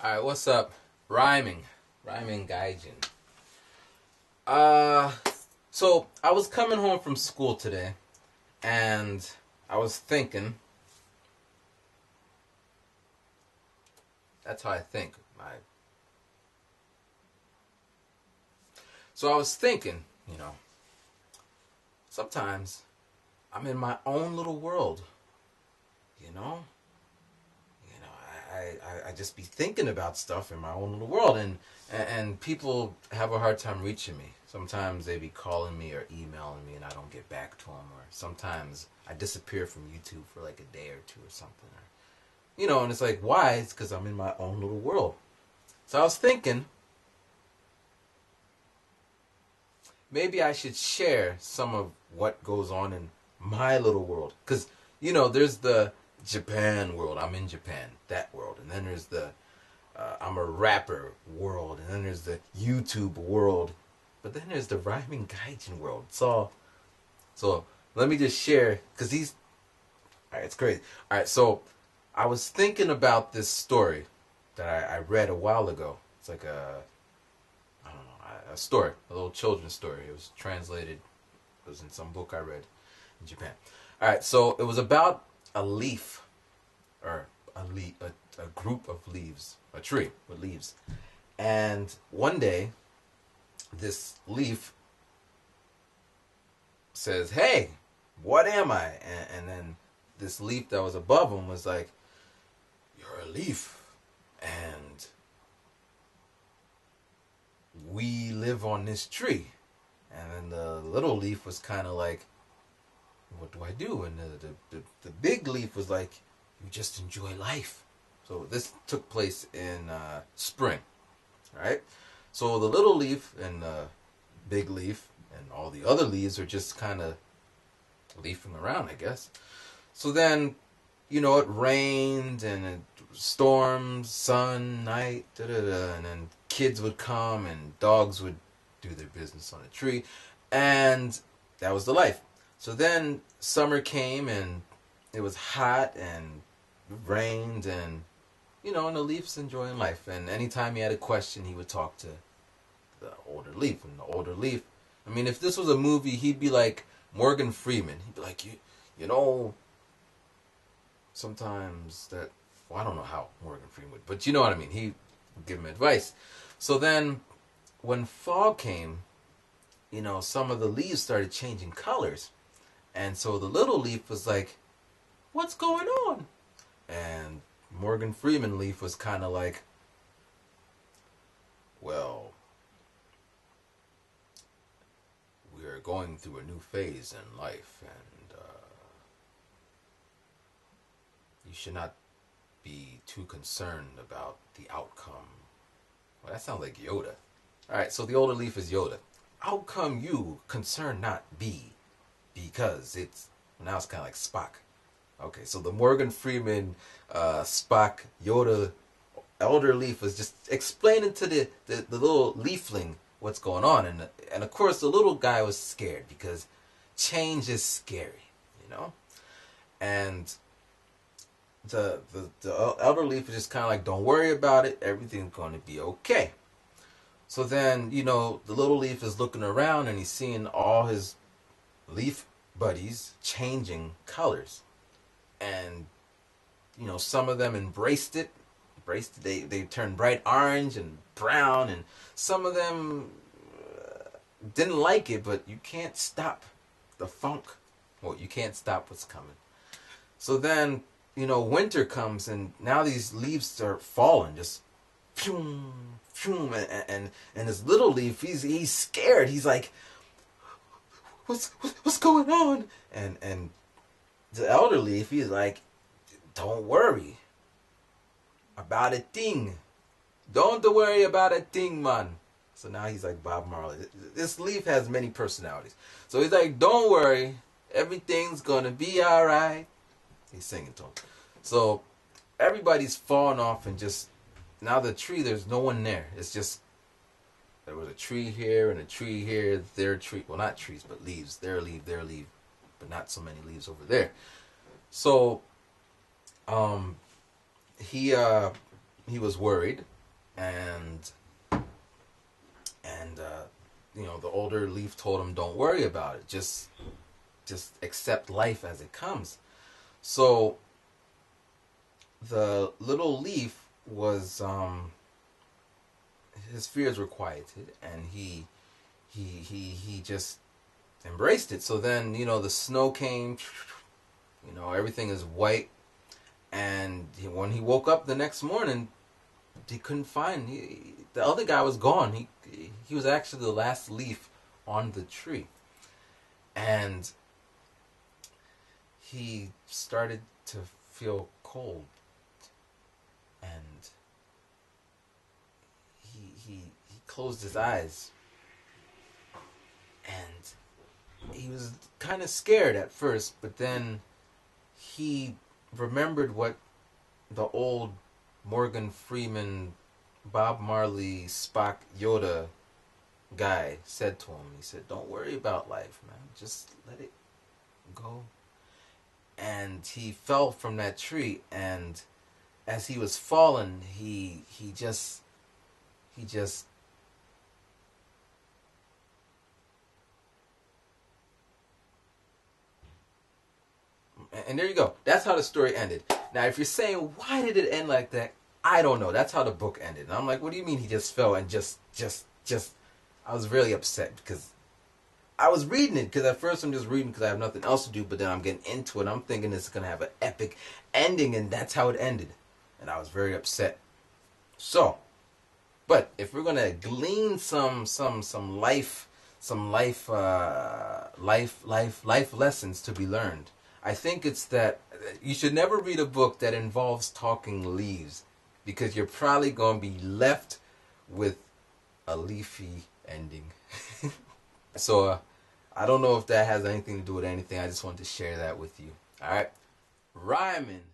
Alright, what's up? Rhyming. Rhyming Gaijin. Uh, so I was coming home from school today, and I was thinking. That's how I think. So I was thinking, sometimes I'm in my own little world, you know? I just be thinking about stuff in my own little world, and people have a hard time reaching me. Sometimes they be calling me or emailing me, and I don't get back to them. Or sometimes I disappear from YouTube for like a day or two or something. And it's like, why? It's because I'm in my own little world. So I was thinking, maybe I should share some of what goes on in my little world. Because, there's the Japan world. I'm in Japan, that world. And then there's the I'm a rapper world. And then there's the YouTube world. But then there's the rhyming gaijin world. So let me just share, because alright, it's crazy. Alright, so I was thinking about this story that I read a while ago. It's like I don't know, a story, a little children's story. It was translated, it was in some book I read in Japan. Alright, so it was about a leaf, or a group of leaves, a tree with leaves. And one day, this leaf says, "Hey, what am I?" And then this leaf that was above him was like, "You're a leaf, and we live on this tree." And then the little leaf was kind of like, "What do I do?" And the big leaf was like, "You just enjoy life." So this took place in spring, right? So the little leaf and the big leaf and all the other leaves are just kind of leafing around, I guess. So then, it rained and it storms, sun, night, and then kids would come and dogs would do their business on a tree, and that was the life. So then summer came and it was hot and it rained, and and the leaf's enjoying life. And anytime he had a question, he would talk to the older leaf. And the older leaf, I mean, if this was a movie, he'd be like Morgan Freeman. He'd be like, sometimes that, well, I don't know how Morgan Freeman would, but you know what I mean. He would give him advice. So then when fall came, some of the leaves started changing colors. And so the little leaf was like, "What's going on?" And Morgan Freeman leaf was kind of like, "Well, we are going through a new phase in life, and you should not be too concerned about the outcome." Well, that sounds like Yoda. Alright, so the older leaf is Yoda. "Outcome you concern not be, because it's..." Now it's kind of like Spock. Okay, so the Morgan Freeman, Spock, Yoda, elder leaf was just explaining to the little leafling what's going on. And of course the little guy was scared, because change is scary, And the elder leaf was just kind of like, "Don't worry about it, everything's going to be okay." So then, the little leaf is looking around and he's seeing all his leaf buddies changing colors. And, some of them embraced it. They turned bright orange and brown. And some of them didn't like it, but you can't stop the funk. Well, you can't stop what's coming. So then, winter comes, and now these leaves start falling, just phoom, phoom, and this little leaf, he's scared. He's like, what's going on? And the elder leaf, he's like, "Don't worry about a thing. Don't worry about a thing, man." So now he's like Bob Marley. This leaf has many personalities. So he's like, "Don't worry, everything's gonna be alright." He's singing to him. So everybody's falling off, and just now the tree, there's no one there. It's just, there was a tree here and a tree here, their tree, well, not trees, but leaves, their leaf, but not so many leaves over there. So he was worried, and the older leaf told him, "Don't worry about it. Just accept life as it comes." So the little leaf was his fears were quieted, and he just embraced it. So then the snow came. Everything is white, and when he woke up the next morning, he couldn't find the other guy was gone. He was actually the last leaf on the tree, and he started to feel cold, and he closed his eyes, and he was kind of scared at first, but then he remembered what the old Morgan Freeman, Bob Marley, Spock, Yoda guy said to him. He said, "Don't worry about life, man. Just let it go." And he fell from that tree, and as he was falling, he just and there you go. That's how the story ended. Now, if you're saying, why did it end like that? I don't know. That's how the book ended. And I'm like, what do you mean he just fell and just I was really upset because I was reading it, because at first I'm just reading because I have nothing else to do, but then I'm getting into it. I'm thinking it's going to have an epic ending, and that's how it ended. And I was very upset. So, but if we're going to glean some life lessons to be learned, I think it's that you should never read a book that involves talking leaves, because you're probably going to be left with a leafy ending. So I don't know if that has anything to do with anything. I just wanted to share that with you. All right, rhyming.